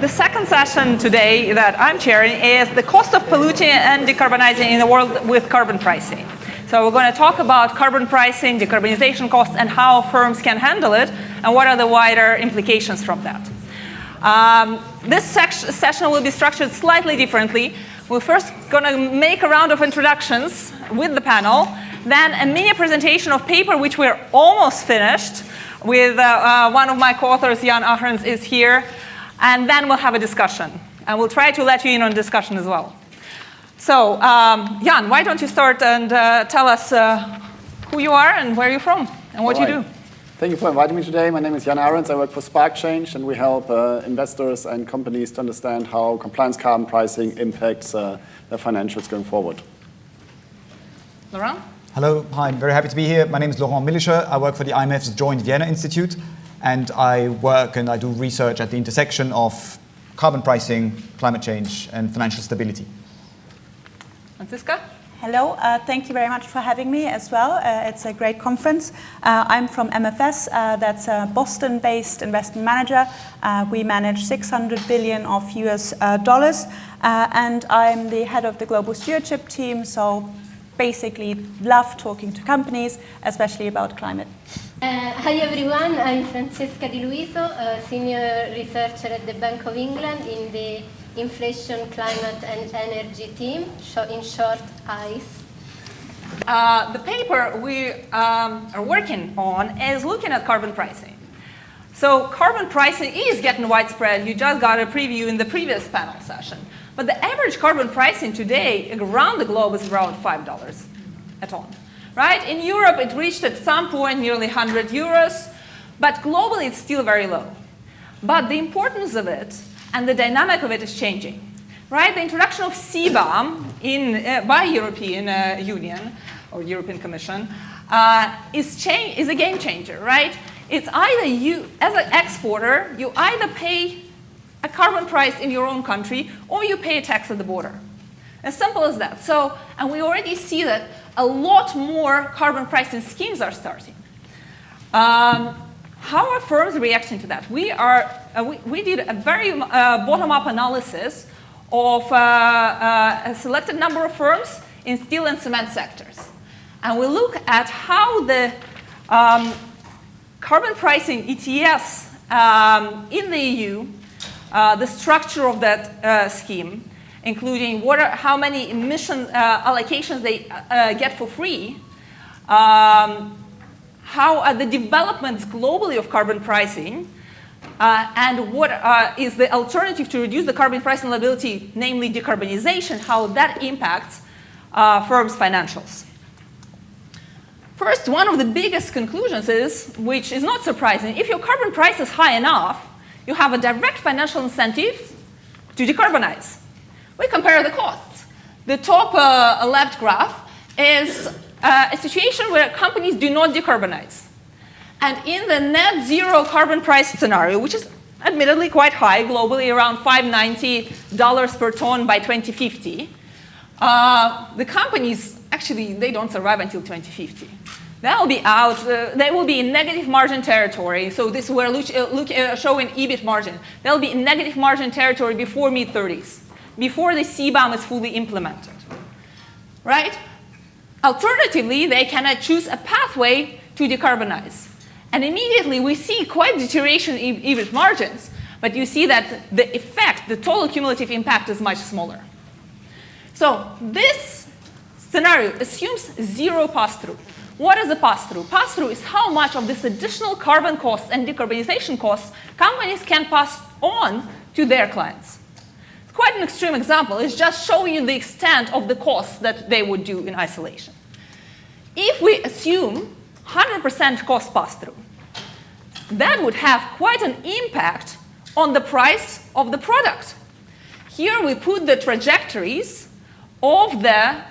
The second session today that I'm chairing is the cost of polluting and decarbonizing in the world with carbon pricing. So we're going to talk about carbon pricing, decarbonization costs, and how firms can handle it, and what are the wider implications from that. This session will be structured slightly differently. We're first going to make a round of introductions with the panel, then a mini presentation of paper, which we're almost finished, with one of my co-authors, Jan Ahrens, is here, and then we'll have a discussion. And we'll try to let you in on discussion as well. So, Jan, why don't you start and tell us who you are and where you're from and what you do. Thank you for inviting me today. My name is Jan Ahrens. I work for SparkChange, and we help investors and companies to understand how compliance carbon pricing impacts their financials going forward. Laurent? Hello, hi, I'm very happy to be here. My name is Laurent Millischer. I work for the IMF's Joint Vienna Institute, and I work and I do research at the intersection of carbon pricing, climate change, and financial stability. Franziska? Hello, thank you very much for having me as well. It's a great conference. I'm from MFS, that's a Boston-based investment manager. We manage $600 billion of US dollars, and I'm the head of the global stewardship team, so basically love talking to companies, especially about climate. Hi everyone, I'm Francesca Diluiso, a senior researcher at the Bank of England in the Inflation, Climate and Energy team, in short, ICE. The paper we are working on is looking at carbon pricing. So carbon pricing is getting widespread. You just got a preview in the previous panel session. But the average carbon pricing today around the globe is around $5 a ton. Right? In Europe, it reached at some point nearly 100 euros, but globally it's still very low. But the importance of it and the dynamic of it is changing. Right? The introduction of CBAM by European Union or European Commission is a game changer. Right? It's either you, as an exporter, you either pay a carbon price in your own country, or you pay a tax at the border. As simple as that. So, and we already see that a lot more carbon pricing schemes are starting. How are firms reacting to that? We did a very bottom-up analysis of a selected number of firms in steel and cement sectors. And we look at how the carbon pricing ETS in the EU, the structure of that scheme, including how many emission allocations they get for free, how are the developments globally of carbon pricing, and what is the alternative to reduce the carbon pricing liability, namely decarbonization, how that impacts firms' financials. First, one of the biggest conclusions is, which is not surprising, if your carbon price is high enough, you have a direct financial incentive to decarbonize. We compare the costs. The top left graph is a situation where companies do not decarbonize. And in the net zero carbon price scenario, which is admittedly quite high, globally around $590 per ton by 2050, the companies, actually, they don't survive until 2050. They'll be out, they will be in negative margin territory. So this we're showing EBIT margin. They'll be in negative margin territory before mid-30s, before the CBAM is fully implemented, right? Alternatively, they cannot choose a pathway to decarbonize. And immediately we see quite deterioration in EBIT margins, but you see that the effect, the total cumulative impact is much smaller. So this scenario assumes zero pass-through. What is a pass-through? Pass-through is how much of this additional carbon costs and decarbonization costs companies can pass on to their clients. It's quite an extreme example. It's just showing you the extent of the costs that they would do in isolation. If we assume 100% cost pass-through, that would have quite an impact on the price of the product. Here we put the trajectories of the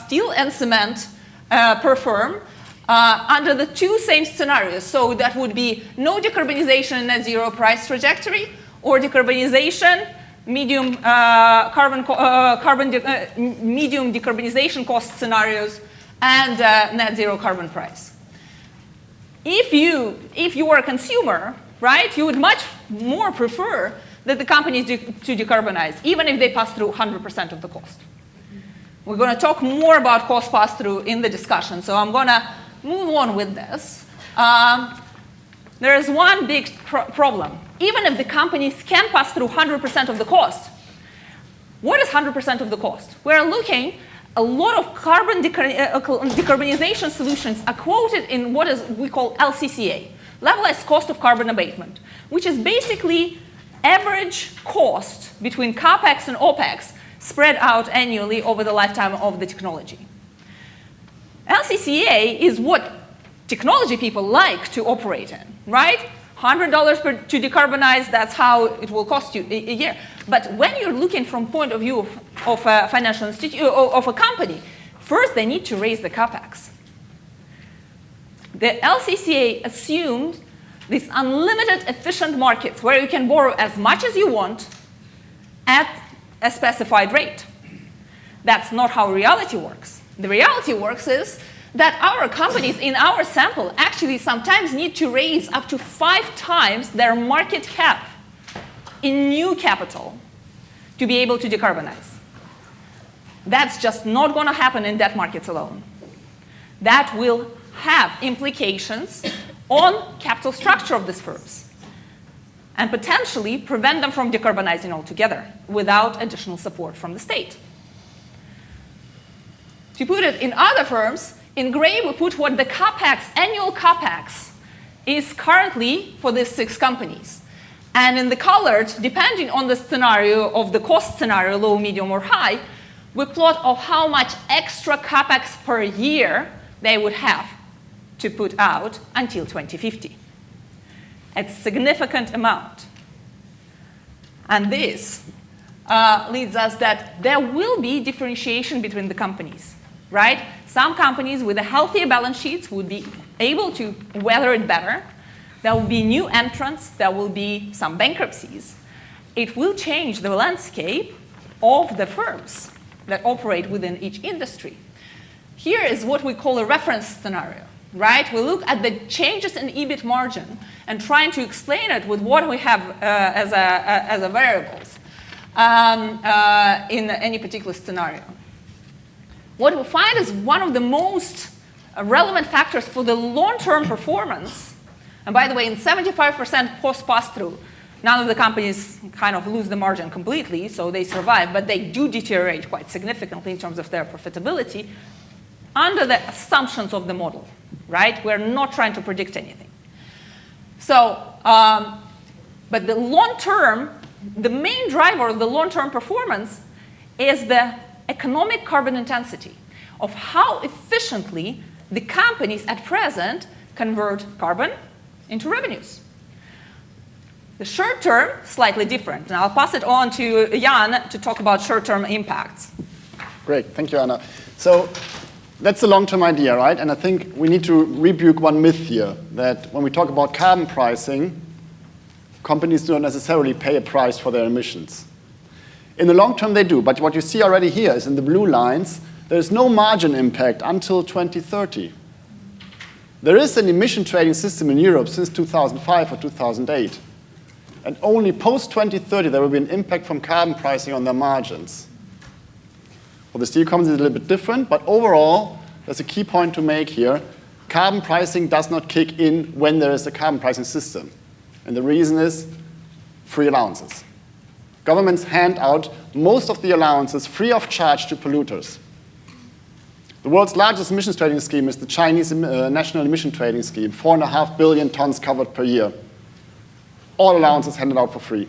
steel and cement per firm under the two same scenarios. So that would be no decarbonization and net zero price trajectory, or decarbonization, medium medium decarbonization cost scenarios, and net zero carbon price. If you are a consumer, right, you would much more prefer that the companies do to decarbonize, even if they pass through 100% of the cost. We're going to talk more about cost pass-through in the discussion, so I'm going to move on with this. There is one big problem. Even if the companies can pass through 100% of the cost, what is 100% of the cost? We're looking, a lot of carbon decarbonization solutions are quoted in what we call LCCA, levelized cost of carbon abatement, which is basically average cost between CapEx and OpEx spread out annually over the lifetime of the technology. LCCA is what technology people like to operate in, right? $100 to decarbonize, that's how it will cost you a year. But when you're looking from point of view of a financial institution, of a company, first they need to raise the CapEx. The LCCA assumed these unlimited efficient markets where you can borrow as much as you want at a specified rate. That's not how reality works. The reality works is that our companies in our sample actually sometimes need to raise up to 5 times their market cap in new capital to be able to decarbonize. That's just not going to happen in debt markets alone. That will have implications on capital structure of these firms and potentially prevent them from decarbonizing altogether without additional support from the state. To put it in other firms, in gray we put what the capex, annual capex, is currently for these 6 companies. And in the colored, depending on the scenario of the cost scenario, low, medium, or high, we plot of how much extra capex per year they would have to put out until 2050. It's a significant amount. And this leads us that there will be differentiation between the companies, right? Some companies with a healthier balance sheets would be able to weather it better. There will be new entrants. There will be some bankruptcies. It will change the landscape of the firms that operate within each industry. Here is what we call a reference scenario, right? We look at the changes in EBIT margin and trying to explain it with what we have as a variables in any particular scenario. What we find is one of the most relevant factors for the long-term performance, and by the way, in 75% cost pass-through, none of the companies kind of lose the margin completely, so they survive, but they do deteriorate quite significantly in terms of their profitability under the assumptions of the model, right? We're not trying to predict anything. So, but the long-term, the main driver of the long-term performance is the economic carbon intensity of how efficiently the companies at present convert carbon into revenues. The short term, slightly different. And I'll pass it on to Jan to talk about short-term impacts. Great, thank you, Anna. So that's the long-term idea, right? And I think we need to rebuke one myth here, that when we talk about carbon pricing, companies do not necessarily pay a price for their emissions. In the long term, they do. But what you see already here is in the blue lines, there is no margin impact until 2030. There is an emission trading system in Europe since 2005 or 2008. And only post-2030, there will be an impact from carbon pricing on their margins. For the steel companies, it's a little bit different. But overall, there's a key point to make here. Carbon pricing does not kick in when there is a carbon pricing system. And the reason is free allowances. Governments hand out most of the allowances free of charge to polluters. The world's largest emissions trading scheme is the Chinese National Emission Trading Scheme, 4.5 billion tons covered per year. All allowances handed out for free.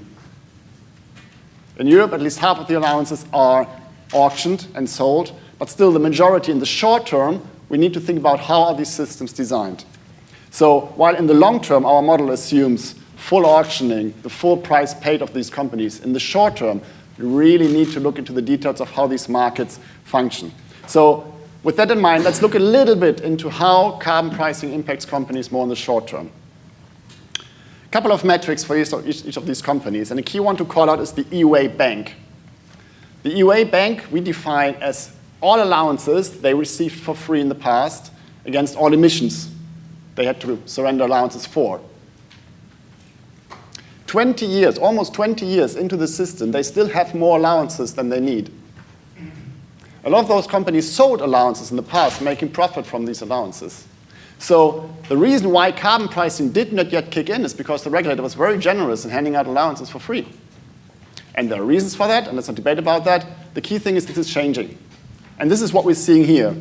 In Europe, at least half of the allowances are auctioned and sold, but still the majority in the short term, we need to think about how are these systems designed. So while in the long term, our model assumes full auctioning, the full price paid of these companies, in the short term, we really need to look into the details of how these markets function. So with that in mind, let's look a little bit into how carbon pricing impacts companies more in the short term. A couple of metrics for each of these companies, and a key one to call out is the EUA bank. The EUA bank we define as all allowances they received for free in the past against all emissions they had to surrender allowances for. 20 years, almost 20 years into the system, they still have more allowances than they need. A lot of those companies sold allowances in the past, making profit from these allowances. So the reason why carbon pricing did not yet kick in is because the regulator was very generous in handing out allowances for free. And there are reasons for that, and there's no debate about that. The key thing is this is changing. And this is what we're seeing here.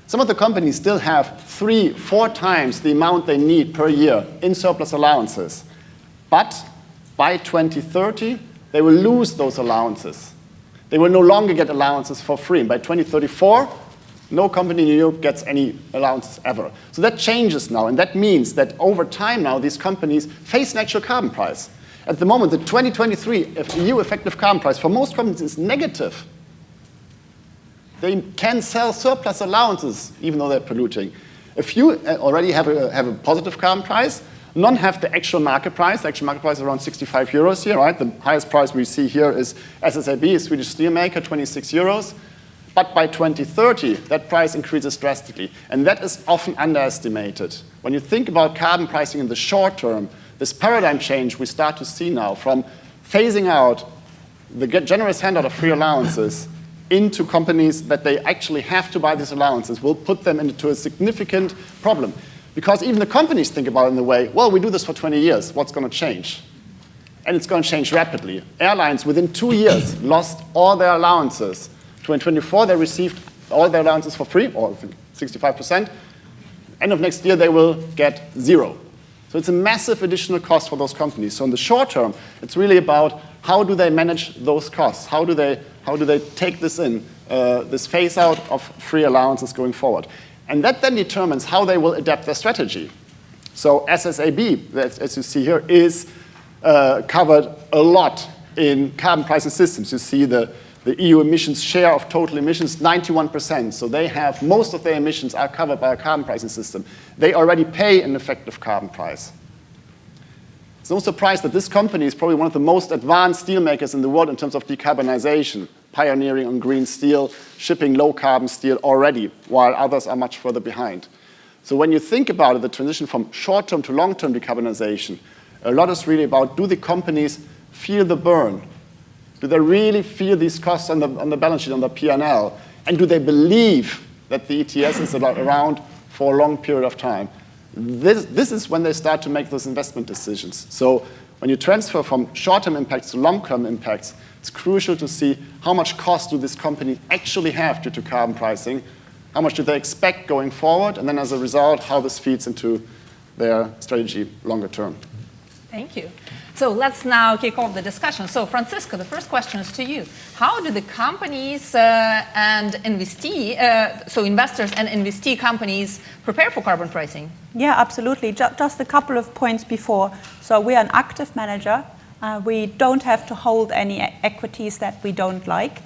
Some of the companies still have 3-4 times the amount they need per year in surplus allowances. But by 2030, they will lose those allowances. They will no longer get allowances for free. And by 2034, no company in Europe gets any allowances ever. So that changes now, and that means that over time now, these companies face an actual carbon price. At the moment, the 2023 EU effective carbon price for most companies is negative. They can sell surplus allowances, even though they're polluting. A few already have a positive carbon price. None have the actual market price. The actual market price is around 65 euros here, right? The highest price we see here is SSAB, a Swedish steel maker, 26 euros. But by 2030, that price increases drastically. And that is often underestimated. When you think about carbon pricing in the short term, this paradigm change we start to see now from phasing out the generous handout of free allowances into companies that they actually have to buy these allowances will put them into a significant problem. Because even the companies think about it in the way, well, we do this for 20 years, what's going to change? And it's going to change rapidly. Airlines, within 2 years, lost all their allowances. 2024, they received all their allowances for free, or 65%. End of next year, they will get 0. So it's a massive additional cost for those companies. So in the short term, it's really about how do they manage those costs? How do they take this in, this phase out of free allowances going forward? And that then determines how they will adapt their strategy. So SSAB, as you see here, is covered a lot in carbon pricing systems. You see the EU emissions share of total emissions, 91%. So they have, most of their emissions are covered by a carbon pricing system. They already pay an effective carbon price. It's no surprise that this company is probably one of the most advanced steel makers in the world in terms of decarbonization, pioneering on green steel, shipping low carbon steel already, while others are much further behind. So when you think about it, the transition from short-term to long-term decarbonization, a lot is really about, do the companies feel the burn? Do they really feel these costs on the balance sheet, on the P&L? And do they believe that the ETS is around for a long period of time? This is when they start to make those investment decisions. So when you transfer from short-term impacts to long-term impacts, it's crucial to see how much cost do these companies actually have due to carbon pricing, how much do they expect going forward, and then as a result, how this feeds into their strategy longer term. Thank you. So let's now kick off the discussion. So Franziska, the first question is to you. How do the companies and investee, so investors and investee companies prepare for carbon pricing? Yeah, absolutely. Just a couple of points before. So we are an active manager. We don't have to hold any equities that we don't like.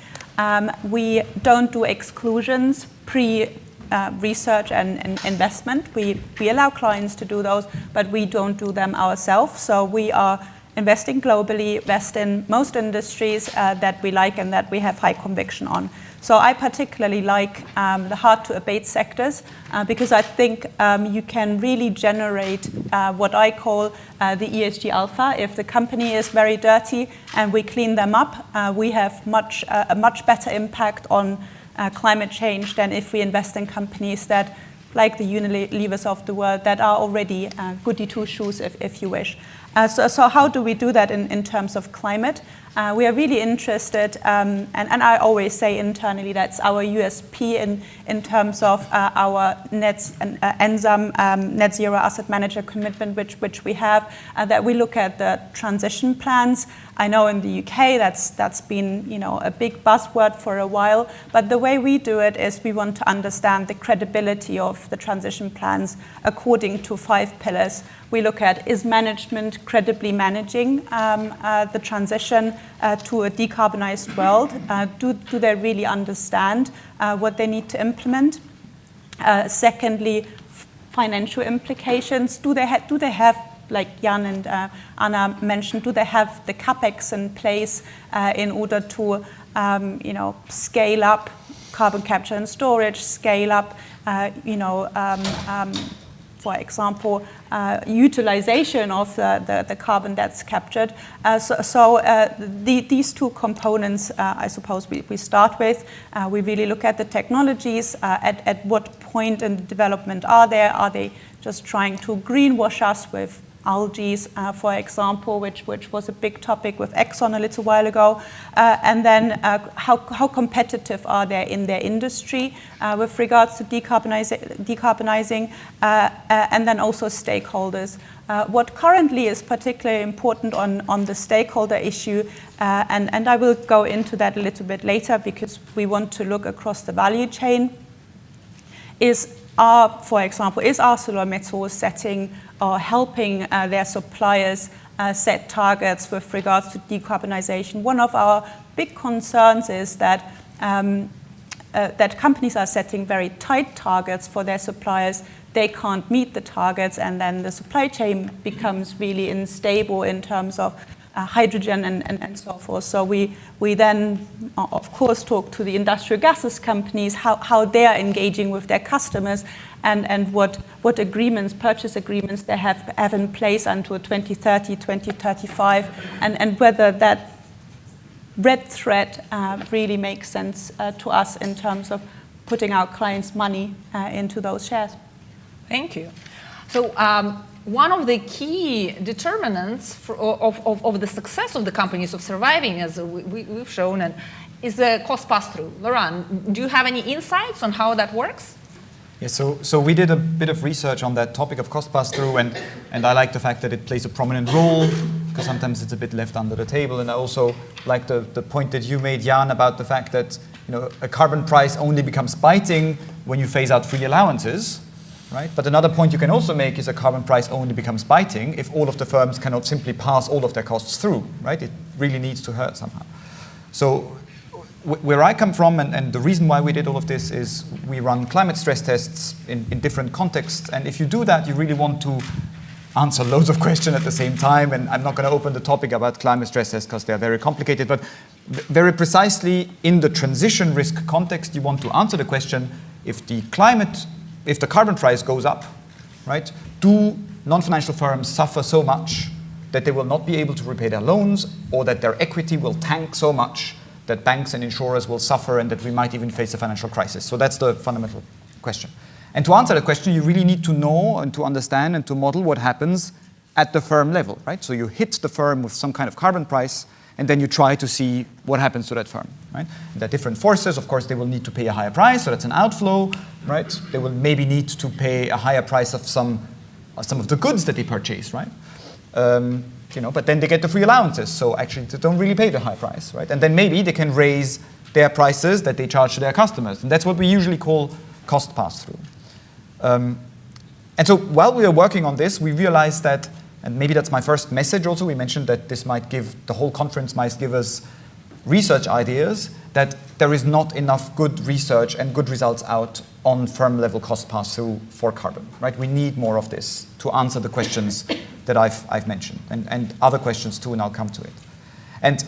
We don't do exclusions pre-research and investment. We allow clients to do those, but we don't do them ourselves. So we are investing globally, invest in most industries that we like and that we have high conviction on. So I particularly like the hard-to-abate sectors because I think you can really generate what I call the ESG alpha. If the company is very dirty and we clean them up, we have a much better impact on climate change than if we invest in companies that, like the Unilevers of the world, that are already goody two-shoes, if you wish. So how do we do that in terms of climate? We are really interested, and I always say internally that's our USP in terms of our net zero asset manager commitment, which we have, that we look at the transition plans. I know in the UK that's been a big buzzword for a while, but the way we do it is we want to understand the credibility of the transition plans according to 5 pillars. We look at, is management credibly managing the transition to a decarbonized world? Do they really understand what they need to implement? Secondly, financial implications. Do they have, like Jan and Anna mentioned, do they have the capex in place in order to scale up carbon capture and storage, scale up for example, utilization of the carbon that's captured. These two components, I suppose, we start with. We really look at the technologies, at what point in the development are they? Are they just trying to greenwash us with algae, for example, which was a big topic with Exxon a little while ago, and then how competitive are they in their industry with regards to decarbonizing, and then also stakeholders. What currently is particularly important on the stakeholder issue, and I will go into that a little bit later because we want to look across the value chain, for example, is ArcelorMittal setting or helping their suppliers set targets with regards to decarbonization? One of our big concerns is that that companies are setting very tight targets for their suppliers. They can't meet the targets, and then the supply chain becomes really unstable in terms of hydrogen and so forth. So we then, of course, talk to the industrial gases companies, how they are engaging with their customers, and what agreements, purchase agreements they have in place until 2030, 2035, and whether that red thread really makes sense to us in terms of putting our clients' money into those shares. Thank you. So one of the key determinants of the success of the companies of surviving, as we've shown, is the cost pass-through. Laurent, do you have any insights on how that works? Yes, so we did a bit of research on that topic of cost pass-through, and I like the fact that it plays a prominent role, because sometimes it's a bit left under the table. And I also like the point that you made, Jahn, about the fact that a carbon price only becomes biting when you phase out free allowances. Right? But another point you can also make is a carbon price only becomes biting if all of the firms cannot simply pass all of their costs through. Right? It really needs to hurt somehow. So where I come from, and the reason why we did all of this, is we run climate stress tests in different contexts. And if you do that, you really want to answer loads of questions at the same time. And I'm not going to open the topic about climate stress tests because they're very complicated. But very precisely in the transition risk context, you want to answer the question, if the carbon price goes up, right, do non-financial firms suffer so much that they will not be able to repay their loans, or that their equity will tank so much that banks and insurers will suffer and that we might even face a financial crisis? So that's the fundamental question. And to answer the question, you really need to know and to understand and to model what happens at the firm level, right? So you hit the firm with some kind of carbon price, and then you try to see what happens to that firm, right? There are different forces. Of course, they will need to pay a higher price, so that's an outflow, right? They will maybe need to pay a higher price of some of the goods that they purchase, right? But then they get the free allowances, so actually they don't really pay the high price, right? And then maybe they can raise their prices that they charge to their customers, and that's what we usually call cost pass-through. And so while we were working on this, we realized that, and maybe that's my first message also, we mentioned that this might give, the whole conference might give us research ideas, that there is not enough good research and good results out on firm-level cost pass-through for carbon, right? We need more of this to answer the questions that I've mentioned, and other questions too, and I'll come to it. And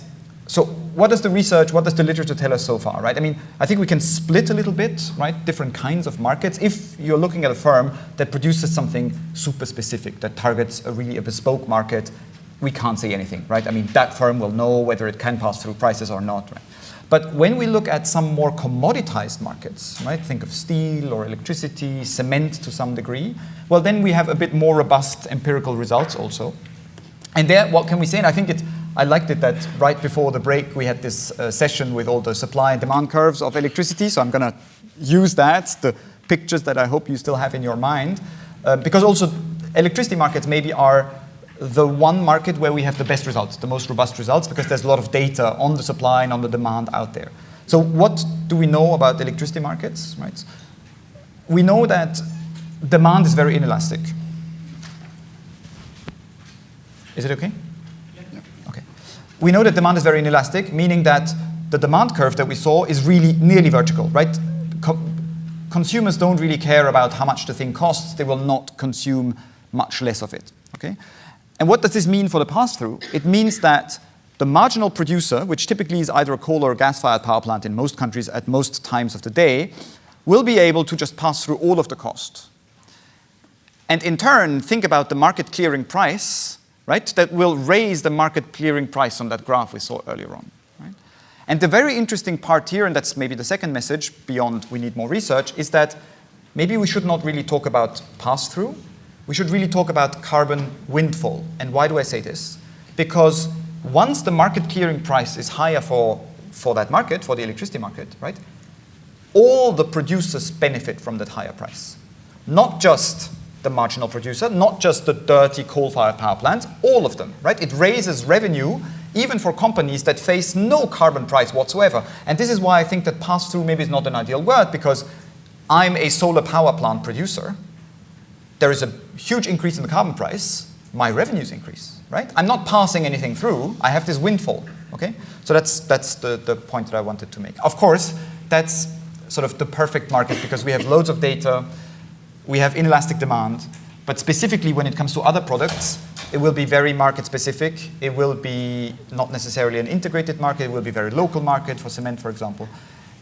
so what does the research, what does the literature tell us so far, right? I mean, I think we can split a little bit, right? Different kinds of markets. If you're looking at a firm that produces something super specific, that targets a bespoke market, we can't say anything, right? I mean, that firm will know whether it can pass through prices or not, right? But when we look at some more commoditized markets, right? Think of steel or electricity, cement to some degree, well, then we have a bit more robust empirical results also. And there, what can we say? And I think I liked it that right before the break, we had this session with all the supply and demand curves of electricity. So I'm going to use the pictures that I hope you still have in your mind. Because also electricity markets maybe are the one market where we have the best results, the most robust results, because there's a lot of data on the supply and on the demand out there. So what do we know about electricity markets, right? We know that demand is very inelastic. Is it okay? Okay. We know that demand is very inelastic, meaning that the demand curve that we saw is really nearly vertical, right? Consumers don't really care about how much the thing costs. They will not consume much less of it, okay? And what does this mean for the pass-through? It means that the marginal producer, which typically is either a coal or a gas-fired power plant in most countries at most times of the day, will be able to just pass through all of the cost. and in turn, think about the market clearing price, right? That will raise the market clearing price on that graph we saw earlier on. Right? And the very interesting part here, and that's maybe the second message beyond we need more research, is that maybe we should not really talk about pass-through. We should really talk about carbon windfall. And why do I say this? Because once the market clearing price is higher for that market, for the electricity market, right? All the producers benefit from that higher price. Not just the marginal producer, not just the dirty coal-fired power plants, all of them, right? It raises revenue even for companies that face no carbon price whatsoever. And this is why I think that pass-through maybe is not an ideal word, because I'm a solar power plant producer. There is a huge increase in the carbon price. My revenues increase, right? I'm not passing anything through. I have this windfall, okay? So that's the point that I wanted to make. Of course, that's sort of the perfect market because we have loads of data. We have inelastic demand, but specifically when it comes to other products, it will be very market specific. It will be not necessarily an integrated market. It will be very local market for cement, for example.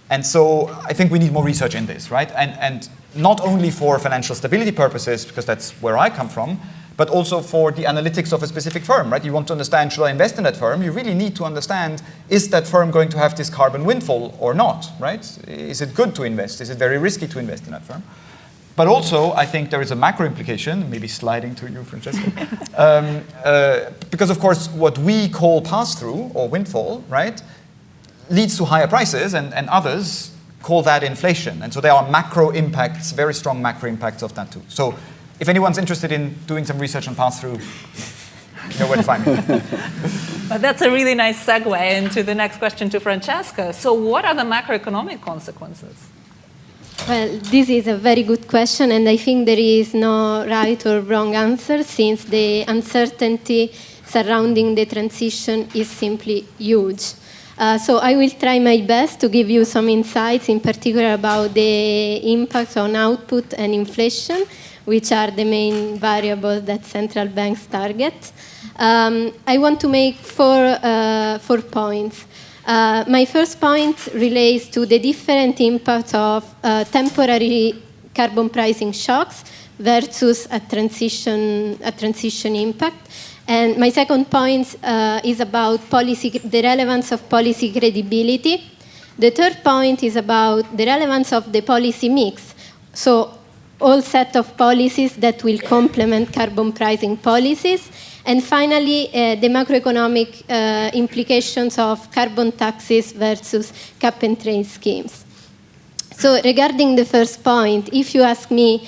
And so I think we need more research in this, right? And not only for financial stability purposes, because that's where I come from, but also for the analytics of a specific firm, right? You want to understand, should I invest in that firm? You really need to understand, is that firm going to have this carbon windfall or not, right? Is it good to invest? Is it very risky to invest in that firm? But also, I think there is a macro implication, maybe sliding to you, Francesca, because of course, what we call pass-through or windfall, right, leads to higher prices, and others call that inflation. And so there are macro impacts, very strong macro impacts of that too. So if anyone's interested in doing some research on pass-through, you know where to find me. But that's a really nice segue into the next question to Francesca. So what are the macroeconomic consequences? Well, this is a very good question, and I think there is no right or wrong answer since the uncertainty surrounding the transition is simply huge. So I will try my best to give you some insights, in particular about the impact on output and inflation, which are the main variables that central banks target. I want to make four points. My first point relates to the different impacts of temporary carbon pricing shocks versus a transition impact. And my second point is about the relevance of policy credibility. The third point is about the relevance of the policy mix. So all set of policies that will complement carbon pricing policies. And finally, the macroeconomic implications of carbon taxes versus cap-and-trade schemes. So regarding the first point, if you ask me,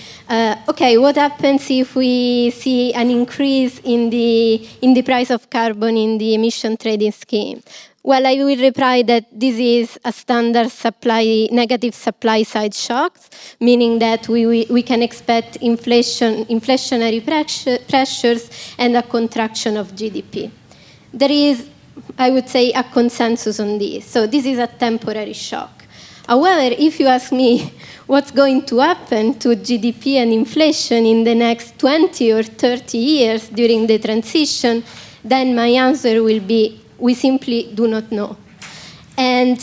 okay, what happens if we see an increase in the price of carbon in the emission trading scheme? Well, I will reply that this is a standard negative supply side shock, meaning that we can expect inflationary pressures and a contraction of GDP. There is, I would say, a consensus on this. So this is a temporary shock. However, if you ask me what's going to happen to GDP and inflation in the next 20 or 30 years during the transition, then my answer will be, we simply do not know. And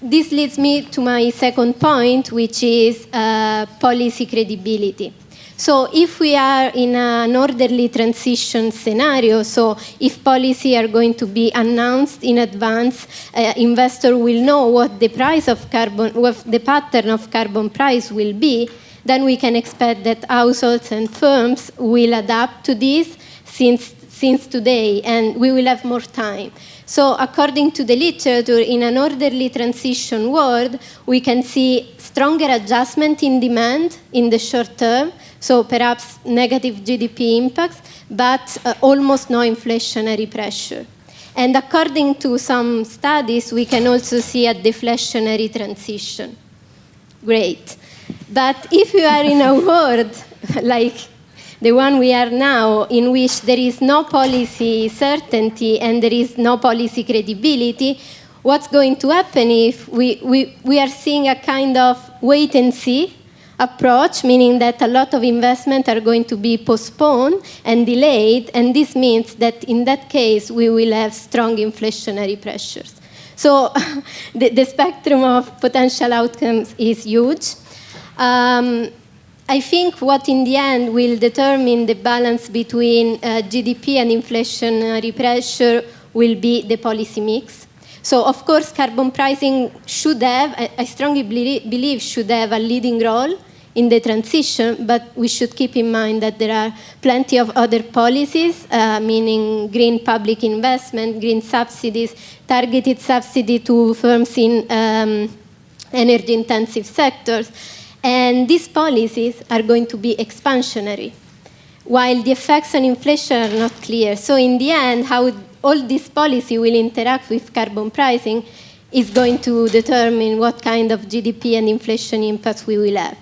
this leads me to my second point, which is policy credibility. So if we are in an orderly transition scenario, so if policy are going to be announced in advance, investor will know what the price of carbon, what the pattern of carbon price will be, then we can expect that households and firms will adapt to this since today, and we will have more time. So according to the literature, in an orderly transition world, we can see stronger adjustment in demand in the short term, so perhaps negative GDP impacts, but almost no inflationary pressure. And according to some studies, we can also see a deflationary transition. Great. But if you are in a world like the one we are now, in which there is no policy certainty and there is no policy credibility, what's going to happen if we are seeing a kind of wait-and-see approach, meaning that a lot of investment are going to be postponed and delayed, and this means that in that case we will have strong inflationary pressures. So the spectrum of potential outcomes is huge. I think what in the end will determine the balance between GDP and inflationary pressure will be the policy mix. So, of course, carbon pricing should have, I strongly believe, should have a leading role in the transition, but we should keep in mind that there are plenty of other policies, meaning green public investment, green subsidies, targeted subsidy to firms in energy-intensive sectors. And these policies are going to be expansionary, while the effects on inflation are not clear. So in the end, how all this policy will interact with carbon pricing is going to determine what kind of GDP and inflation impacts we will have.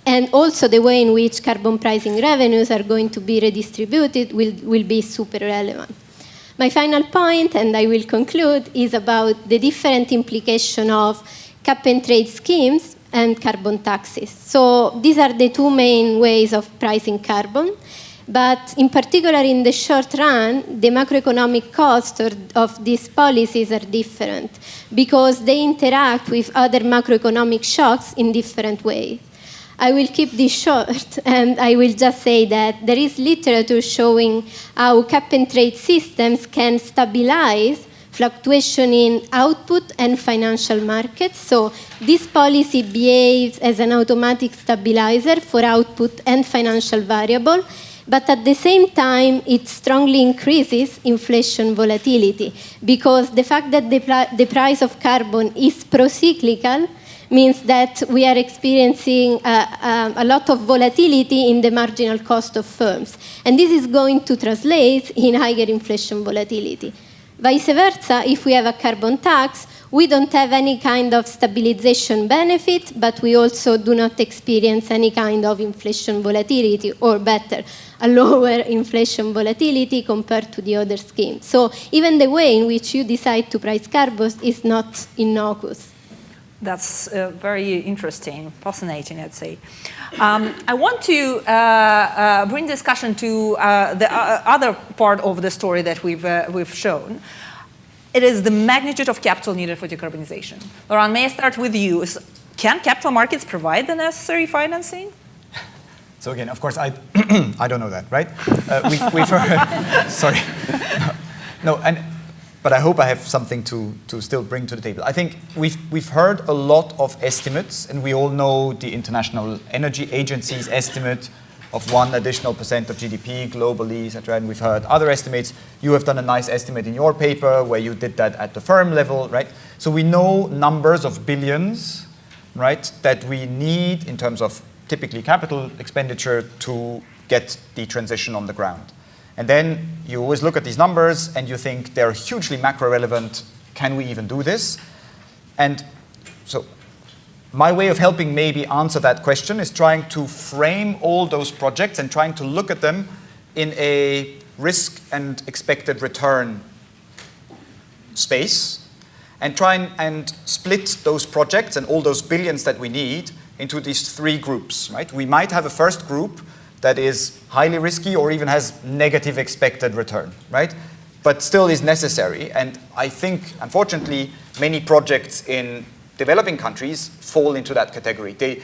And also the way in which carbon pricing revenues are going to be redistributed will be super relevant. My final point, and I will conclude, is about the different implication of cap-and-trade schemes and carbon taxes. So these are the two main ways of pricing carbon. But in particular, in the short run, the macroeconomic costs of these policies are different because they interact with other macroeconomic shocks in different ways. I will keep this short, and I will just say that there is literature showing how cap-and-trade systems can stabilize fluctuation in output and financial markets. So this policy behaves as an automatic stabilizer for output and financial variable, but at the same time, it strongly increases inflation volatility because the fact that the price of carbon is pro-cyclical means that we are experiencing a lot of volatility in the marginal cost of firms. And this is going to translate in higher inflation volatility. Vice versa, if we have a carbon tax, we don't have any kind of stabilization benefit, but we also do not experience any kind of inflation volatility, or better, a lower inflation volatility compared to the other schemes. So even the way in which you decide to price carbon is not innocuous. That's very interesting, fascinating, I'd say. I want to bring discussion to the other part of the story that we've shown. It is the magnitude of capital needed for decarbonization. Laurent, may I start with you? Can capital markets provide the necessary financing? So again, of course, I don't know that, right? We've heard, sorry. No, but I hope I have something to still bring to the table. I think we've heard a lot of estimates, and we all know the International Energy Agency's estimate of 1 additional % of GDP globally, etc. And we've heard other estimates. You have done a nice estimate in your paper where you did that at the firm level, right? So we know numbers of billions, right, that we need in terms of typically capital expenditure to get the transition on the ground. And then you always look at these numbers and you think they're hugely macro relevant. Can we even do this? And so my way of helping maybe answer that question is trying to frame all those projects and trying to look at them in a risk and expected return space and try and split those projects and all those billions that we need into these 3 groups, right? We might have a first group that is highly risky or even has negative expected return, right? But still is necessary. And I think, unfortunately, many projects in developing countries fall into that category. They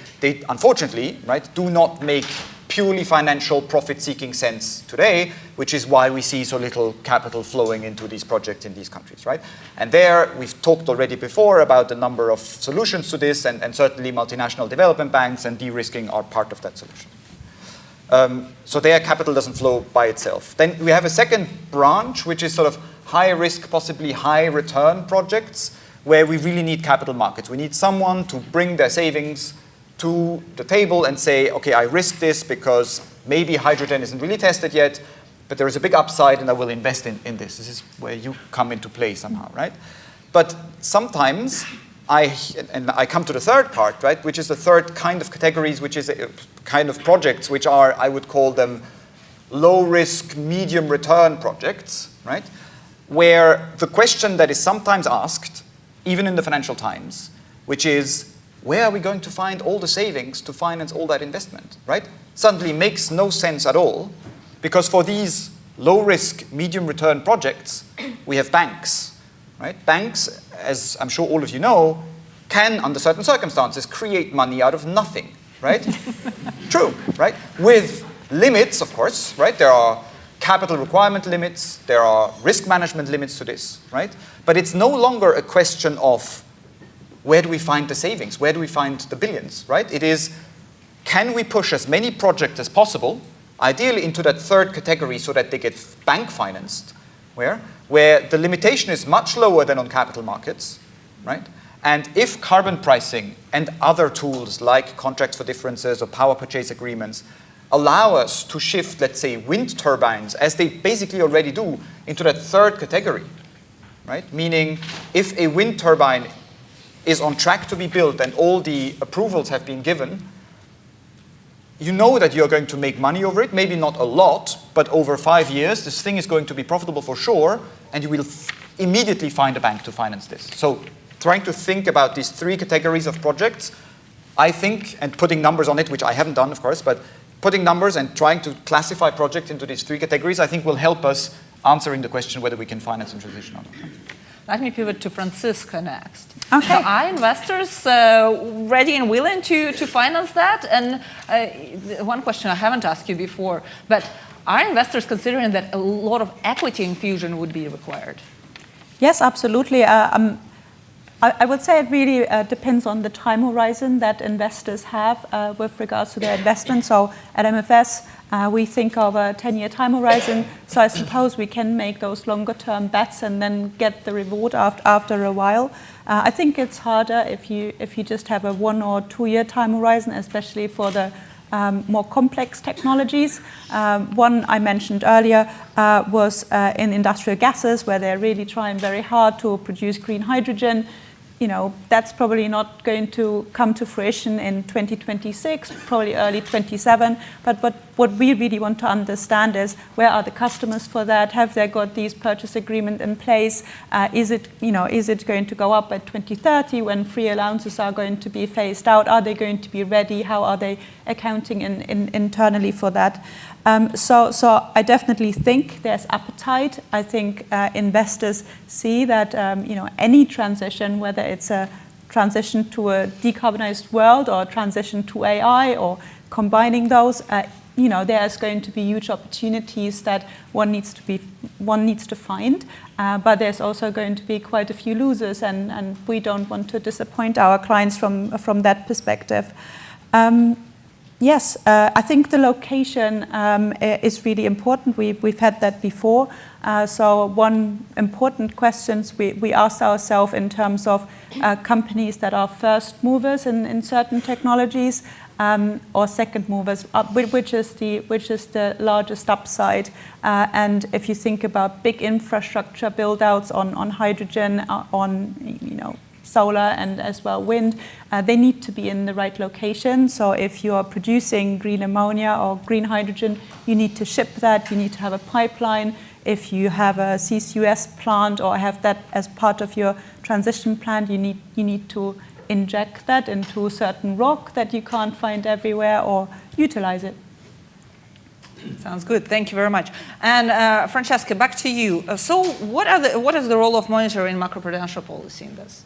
unfortunately, right, do not make purely financial profit-seeking sense today, which is why we see so little capital flowing into these projects in these countries, right? And there, we've talked already before about the number of solutions to this, and certainly multinational development banks and de-risking are part of that solution. So there, capital doesn't flow by itself. Then we have a second branch, which is sort of high-risk, possibly high-return projects, where we really need capital markets. We need someone to bring their savings to the table and say, okay, I risk this because maybe hydrogen isn't really tested yet, but there is a big upside and I will invest in this. This is where you come into play somehow, right? But sometimes I come to the third part, right, which is the third kind of categories, which is a kind of projects which are, I would call them, low-risk, medium-return projects, right, where the question that is sometimes asked, even in the Financial Times, which is, where are we going to find all the savings to finance all that investment, right? Suddenly makes no sense at all, because for these low-risk, medium-return projects, we have banks, right? Banks, as I'm sure all of you know, can, under certain circumstances, create money out of nothing, right? True, right? With limits, of course, right? There are capital requirement limits, there are risk management limits to this, right? But it's no longer a question of where do we find the savings, where do we find the billions, right? It is, can we push as many projects as possible, ideally into that third category so that they get bank financed, where the limitation is much lower than on capital markets, right? And if carbon pricing and other tools like contracts for differences or power purchase agreements allow us to shift, let's say, wind turbines, as they basically already do, into that third category, right? Meaning, if a wind turbine is on track to be built and all the approvals have been given, you know that you're going to make money over it, maybe not a lot, but over 5 years, this thing is going to be profitable for sure, and you will immediately find a bank to finance this. So trying to think about these three categories of projects, I think, and putting numbers on it, which I haven't done, of course, but putting numbers and trying to classify projects into these three categories, I think will help us answering the question whether we can finance a transition or not. Let me pivot to Franziska next. Okay. So are investors ready and willing to finance that? And one question I haven't asked you before, but are investors considering that a lot of equity infusion would be required? Yes, absolutely. I would say it really depends on the time horizon that investors have with regards to their investment. So at MFS, we think of a 10-year time horizon. So I suppose we can make those longer-term bets and then get the reward after a while. I think it's harder if you just have a 1 or 2 year time horizon, especially for the more complex technologies. One I mentioned earlier was in industrial gases, where they're really trying very hard to produce green hydrogen. You know, that's probably not going to come to fruition in 2026, probably early 27. But what we really want to understand is, where are the customers for that? Have they got these purchase agreement in place? Is it going to go up at 2030 when free allowances are going to be phased out? Are they going to be ready? How are they accounting internally for that? So I definitely think there's appetite. I think investors see that any transition, whether it's a transition to a decarbonized world or a transition to AI or combining those, there's going to be huge opportunities that one needs to find. But there's also going to be quite a few losers, and we don't want to disappoint our clients from that perspective. Yes, I think the location is really important. We've had that before. So one important question we asked ourselves in terms of companies that are first movers in certain technologies or second movers, which is the largest upside. And if you think about big infrastructure build-outs on hydrogen, on solar and as well wind, they need to be in the right location. So if you are producing green ammonia or green hydrogen, you need to ship that, you need to have a pipeline. If you have a CCUS plant or have that as part of your transition plan, you need to inject that into certain rock that you can't find everywhere or utilize it. Sounds good. Thank you very much. And Francesca, back to you. So what is the role of monitoring macroprudential policy in this?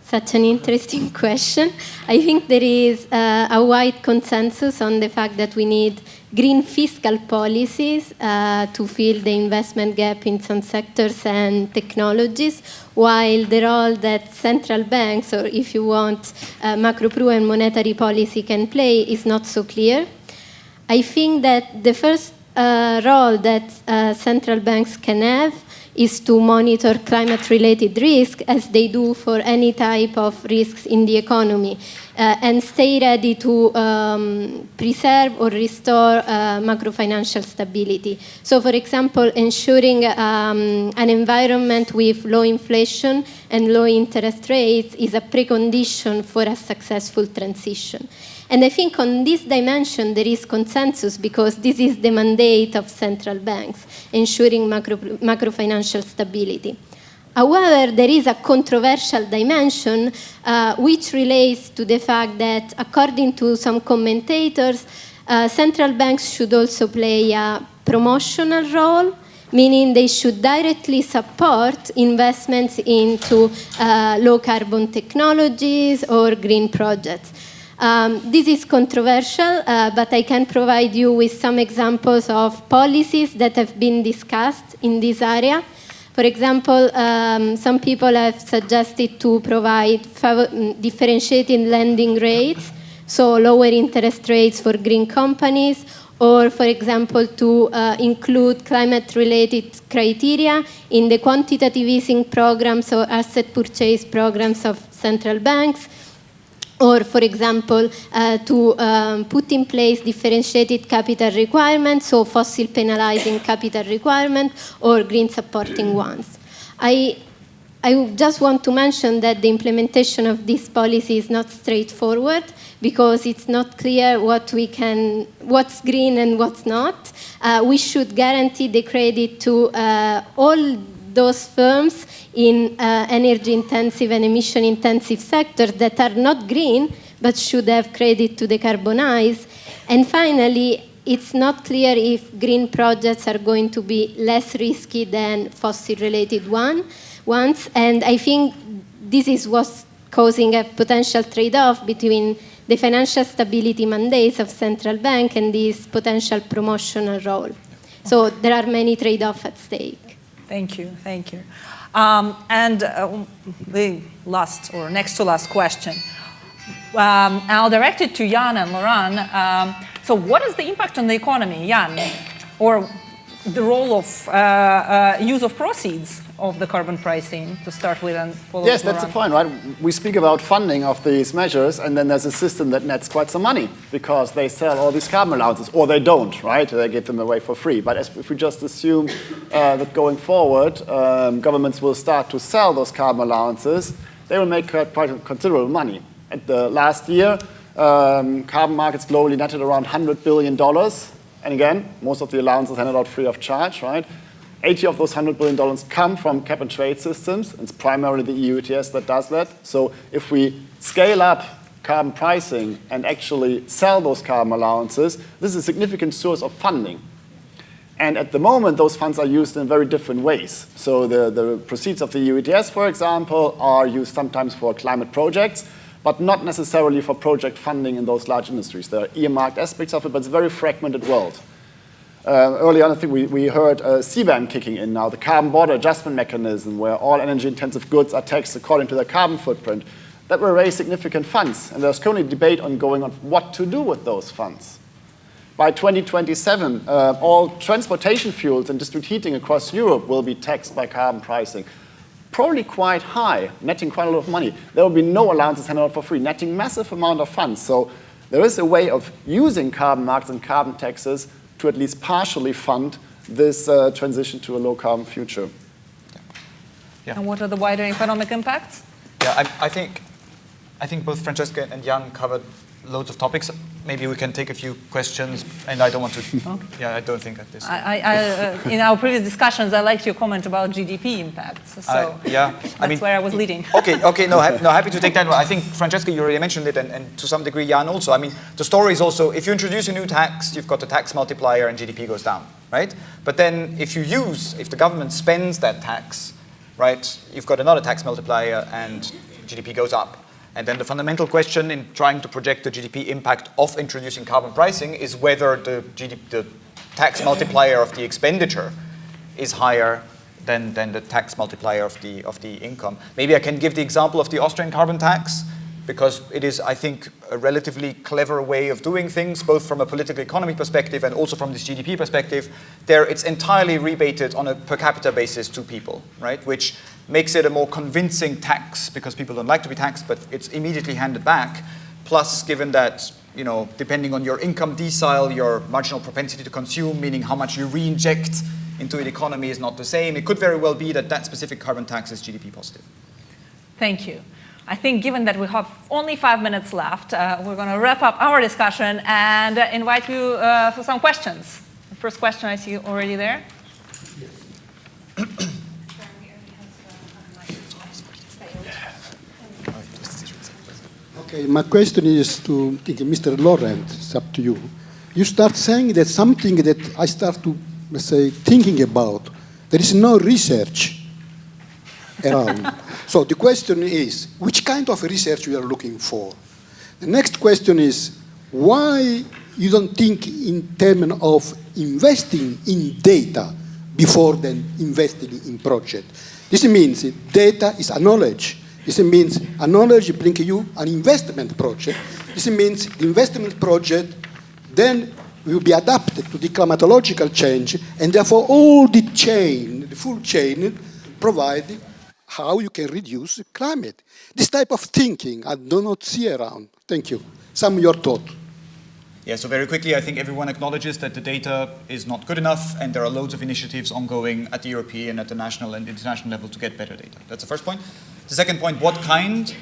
Such an interesting question. I think there is a wide consensus on the fact that we need green fiscal policies to fill the investment gap in some sectors and technologies, while the role that central banks, or if you want, macro-pru and monetary policy can play is not so clear. I think that the first role that central banks can have is to monitor climate-related risk, as they do for any type of risks in the economy, and stay ready to preserve or restore macro-financial stability. So, for example, ensuring an environment with low inflation and low interest rates is a precondition for a successful transition. And I think on this dimension there is consensus, because this is the mandate of central banks, ensuring macro-financial stability. However, there is a controversial dimension which relates to the fact that, according to some commentators, central banks should also play a promotional role, meaning they should directly support investments into low-carbon technologies or green projects. This is controversial, but I can provide you with some examples of policies that have been discussed in this area. For example, some people have suggested to provide differentiating lending rates, so lower interest rates for green companies, or, for example, to include climate-related criteria in the quantitative easing programs or asset purchase programs of central banks, or, for example, to put in place differentiated capital requirements, so fossil penalizing capital requirements or green supporting ones. I just want to mention that the implementation of this policy is not straightforward because it's not clear what's green and what's not. We should guarantee the credit to all those firms in energy-intensive and emission-intensive sectors that are not green but should have credit to decarbonize. And finally, it's not clear if green projects are going to be less risky than fossil-related ones. And I think this is what's causing a potential trade-off between the financial stability mandates of central bank and this potential promotional role. So there are many trade-offs at stake. Thank you, thank you. The last or next to last question. I'll direct it to Jahn and Laurent. So what is the impact on the economy, Jahn? Or the role of use of proceeds of the carbon pricing to start with and follow Yes, Laurent. that's the point, right? We speak about funding of these measures, and then there's a system that nets quite some money because they sell all these carbon allowances, or they don't, right? They give them away for free. But if we just assume that going forward, governments will start to sell those carbon allowances, they will make quite considerable money. At the last year, carbon markets globally netted around $100 billion. And again, most of the allowances handed out free of charge, right? 80 of those $100 billion come from cap and trade systems. It's primarily the EU ETS that does that. So if we scale up carbon pricing and actually sell those carbon allowances, this is a significant source of funding. And at the moment, those funds are used in very different ways. So the proceeds of the EU ETS, for example, are used sometimes for climate projects, but not necessarily for project funding in those large industries. There are earmarked aspects of it, but it's a very fragmented world. Early on, I think we heard CBAM kicking in now, the carbon border adjustment mechanism, where all energy-intensive goods are taxed according to their carbon footprint. That will raise significant funds, and there's currently debate ongoing on what to do with those funds. By 2027, all transportation fuels and district heating across Europe will be taxed by carbon pricing. Probably quite high, netting quite a lot of money. There will be no allowances handed out for free, netting massive amount of funds. So there is a way of using carbon markets and carbon taxes to at least partially fund this transition to a low-carbon future. Yeah. And what are the wider economic impacts? Yeah, I think both Francesca and Jahn covered loads of topics. Maybe we can take a few questions, and I don't want to. Okay. Yeah, I don't think at this. In our previous discussions, I liked your comment about GDP impacts. So that's where I was leading. Okay. No, happy to take that one. I think Francesca, you already mentioned it, and to some degree, Jahn also. I mean, the story is also if you introduce a new tax, you've got a tax multiplier, and GDP goes down, right? But then if the government spends that tax, right, you've got another tax multiplier, and GDP goes up. And then the fundamental question in trying to project the GDP impact of introducing carbon pricing is whether the tax multiplier of the expenditure is higher than the tax multiplier of the income. Maybe I can give the example of the Austrian carbon tax, because it is, I think, a relatively clever way of doing things, both from a political economy perspective and also from this GDP perspective. There, it's entirely rebated on a per capita basis to people, right? Which makes it a more convincing tax because people don't like to be taxed, but it's immediately handed back. Plus, given that, you know, depending on your income decile, your marginal propensity to consume, meaning how much you re-inject into the economy, is not the same. It could very well be that that specific carbon tax is GDP positive. Thank you. I think given that we have only 5 minutes left, we're going to wrap up our discussion and invite you for some questions. The first question I see already there. Okay, my question is to Mr. Laurent. It's up to you. You start saying that something that I start to, let's say, thinking about. There is no research around. So the question is, which kind of research we are looking for? The next question is, why you don't think in terms of investing in data before then investing in project? This means data is a knowledge. This means a knowledge brings you an investment project. This means the investment project then will be adapted to the climatological change, and therefore all the chain, the full chain, provide how you can reduce climate. This type of thinking I do not see around. Thank you. Some of your thoughts. Yeah, so very quickly, I think everyone acknowledges that the data is not good enough, and there are loads of initiatives ongoing at the European, at the national and international level to get better data. That's the first point. The second point, what kind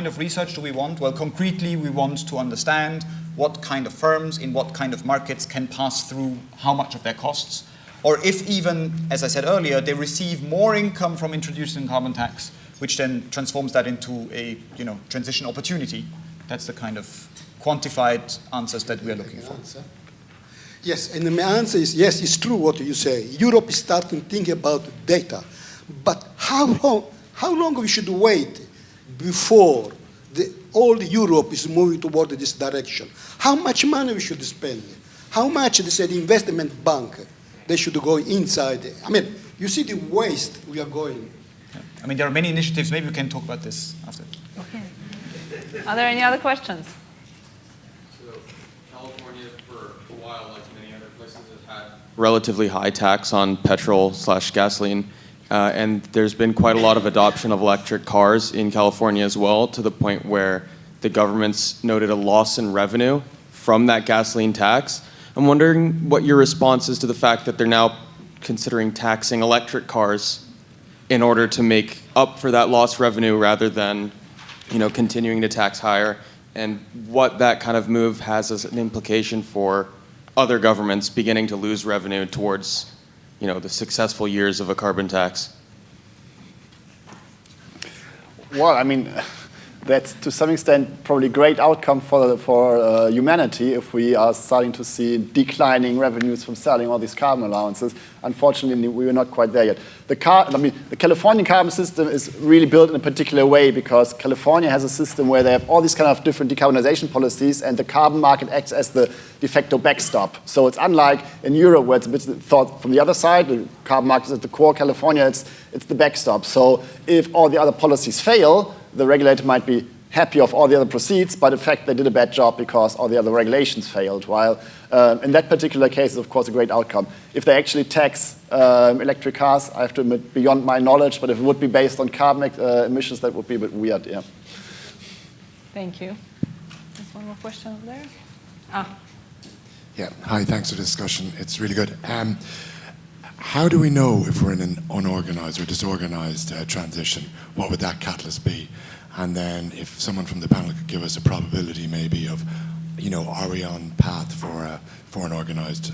of research do we want? Well, concretely, we want to understand what kind of firms in what kind of markets can pass through how much of their costs, or if even, as I said earlier, they receive more income from introducing carbon tax, which then transforms that into a transition opportunity. That's the kind of quantified answers that we are looking for. Yes, and my answer is yes, it's true what you say. Europe is starting to think about data. But how long we should wait before all Europe is moving toward this direction? How much money we should spend? How much, they say, the investment bank, they should go inside? I mean, you see the waste we are going. I mean, there are many initiatives. Maybe we can talk about this after. Okay. Are there any other questions? Relatively high tax on petrol/gasoline, and there's been quite a lot of adoption of electric cars in California as well, to the point where the government's noted a loss in revenue from that gasoline tax. I'm wondering what your response is to the fact that they're now considering taxing electric cars in order to make up for that lost revenue rather than, continuing to tax higher, and what that kind of move has as an implication for other governments beginning to lose revenue towards, the successful years of a carbon tax? Well, I mean, that's to some extent probably a great outcome for humanity if we are starting to see declining revenues from selling all these carbon allowances. Unfortunately, we are not quite there yet. The Californian carbon system is really built in a particular way because California has a system where they have all these kind of different decarbonization policies, and the carbon market acts as the de facto backstop. So it's unlike in Europe where it's a bit thought from the other side. The carbon market is at the core. California, it's the backstop. So if all the other policies fail, the regulator might be happy of all the other proceeds, but in fact they did a bad job because all the other regulations failed. While in that particular case, it's of course a great outcome. If they actually tax electric cars, I have to admit, beyond my knowledge, but if it would be based on carbon emissions, that would be a bit weird, yeah. Thank you. There's one more question over there. Yeah, hi, thanks for the discussion. It's really good. How do we know if we're in an unorganized or disorganized transition? What would that catalyst be? And then if someone from the panel could give us a probability maybe of, are we on path for an organized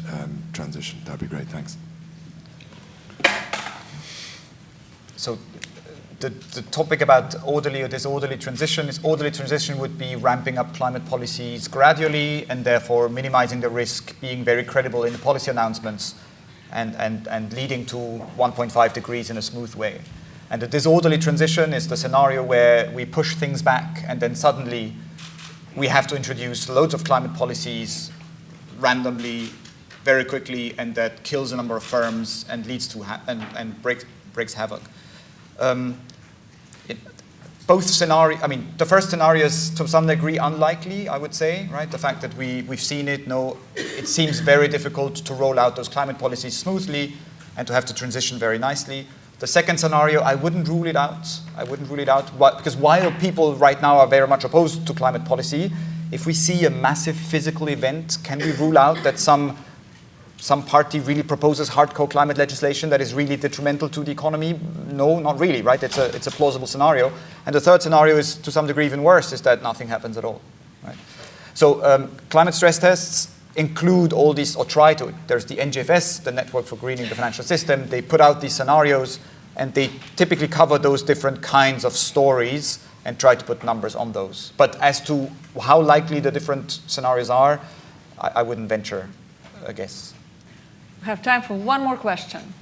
transition? That'd be great, thanks. So the topic about orderly or disorderly transition is orderly transition would be ramping up climate policies gradually and therefore minimizing the risk, being very credible in the policy announcements, and leading to 1.5 degrees in a smooth way. And the disorderly transition is the scenario where we push things back and then suddenly we have to introduce loads of climate policies randomly, very quickly, and that kills a number of firms and leads to and breaks havoc. Both scenarios, the first scenario is to some degree unlikely, I would say, right? The fact that we've seen it, it seems very difficult to roll out those climate policies smoothly and to have to transition very nicely. The second scenario, I wouldn't rule it out. Because while people right now are very much opposed to climate policy, if we see a massive physical event, can we rule out that some party really proposes hardcore climate legislation that is really detrimental to the economy? No, not really, right? It's a plausible scenario. And the third scenario is to some degree even worse, is that nothing happens at all, right? So climate stress tests include all these, or try to. There's the NGFS, the Network for Greening the Financial System. They put out these scenarios, and they typically cover those different kinds of stories and try to put numbers on those. But as to how likely the different scenarios are, I wouldn't venture a guess. We have time for one more question.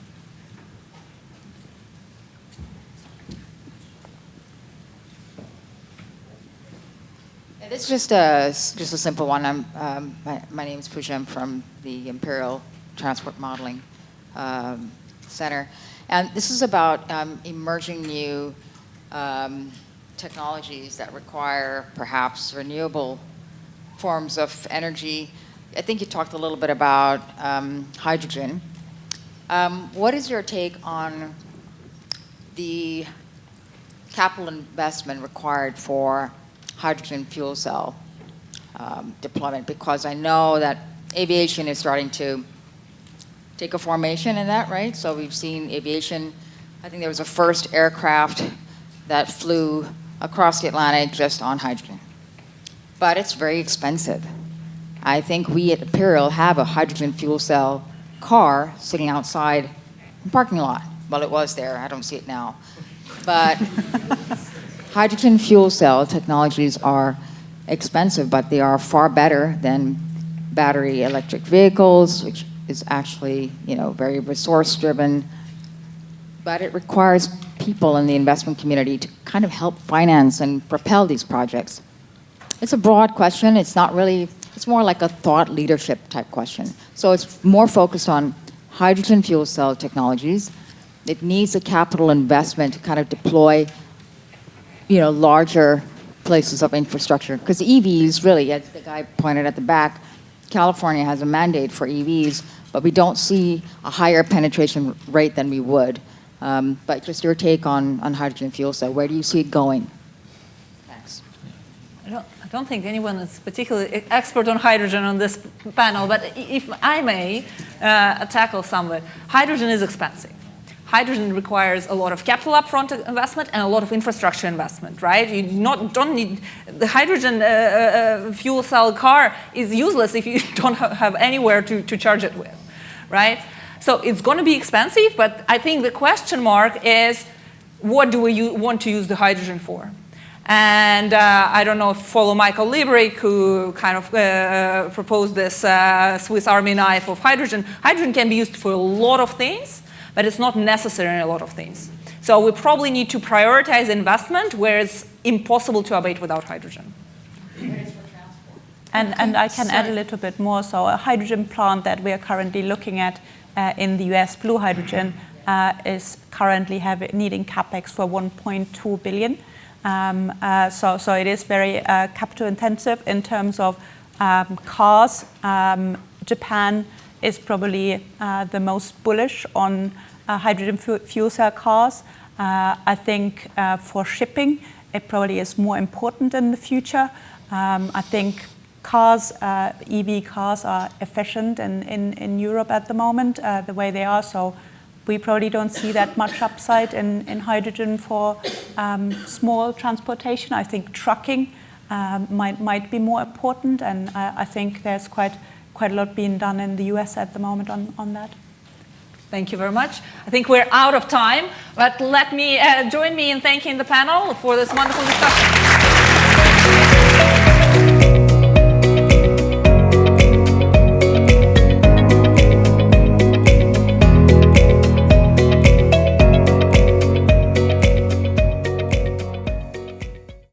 This is just a simple one. My name is Pooja. I'm from the Imperial Transport Modeling Center. And this is about emerging new technologies that require perhaps renewable forms of energy. I think you talked a little bit about hydrogen. What is your take on the capital investment required for hydrogen fuel cell deployment? Because I know that aviation is starting to take a formation in that, right? So we've seen aviation. I think there was a first aircraft that flew across the Atlantic just on hydrogen. But it's very expensive. I think we at Imperial have a hydrogen fuel cell car sitting outside the parking lot. Well, it was there. I don't see it now. But hydrogen fuel cell technologies are expensive, but they are far better than battery electric vehicles, which is actually, very resource-driven. But it requires people in the investment community to kind of help finance and propel these projects. It's a broad question. It's not really, it's more like a thought leadership type question. So it's more focused on hydrogen fuel cell technologies. It needs a capital investment to kind of deploy, larger places of infrastructure. Because EVs really, as the guy pointed at the back, California has a mandate for EVs, but we don't see a higher penetration rate than we would. But just your take on hydrogen fuel cell, where do you see it going? Thanks. I don't think anyone is particularly expert on hydrogen on this panel, but if I may tackle some of it. Hydrogen is expensive. Hydrogen requires a lot of capital upfront investment and a lot of infrastructure investment, right? You don't need the hydrogen fuel cell car is useless if you don't have anywhere to charge it with, right? So it's going to be expensive, but I think the question mark is, what do we want to use the hydrogen for? And I don't know if you follow Michael Liebrecht, who kind of proposed this Swiss Army knife of hydrogen. Hydrogen can be used for a lot of things, but it's not necessary in a lot of things. So we probably need to prioritize investment where it's impossible to abate without hydrogen. And I can add a little bit more. So a hydrogen plant that we are currently looking at in the US, blue hydrogen, is currently needing capex for 1.2 billion. So it is very capital intensive in terms of cars. Japan is probably the most bullish on hydrogen fuel cell cars. I think for shipping, it probably is more important in the future. I think cars, EV cars are efficient in Europe at the moment, the way they are. So we probably don't see that much upside in hydrogen for small transportation. I think trucking might be more important, and I think there's quite a lot being done in the US at the moment on that. Thank you very much. I think we're out of time, but let me join me in thanking the panel for this wonderful discussion.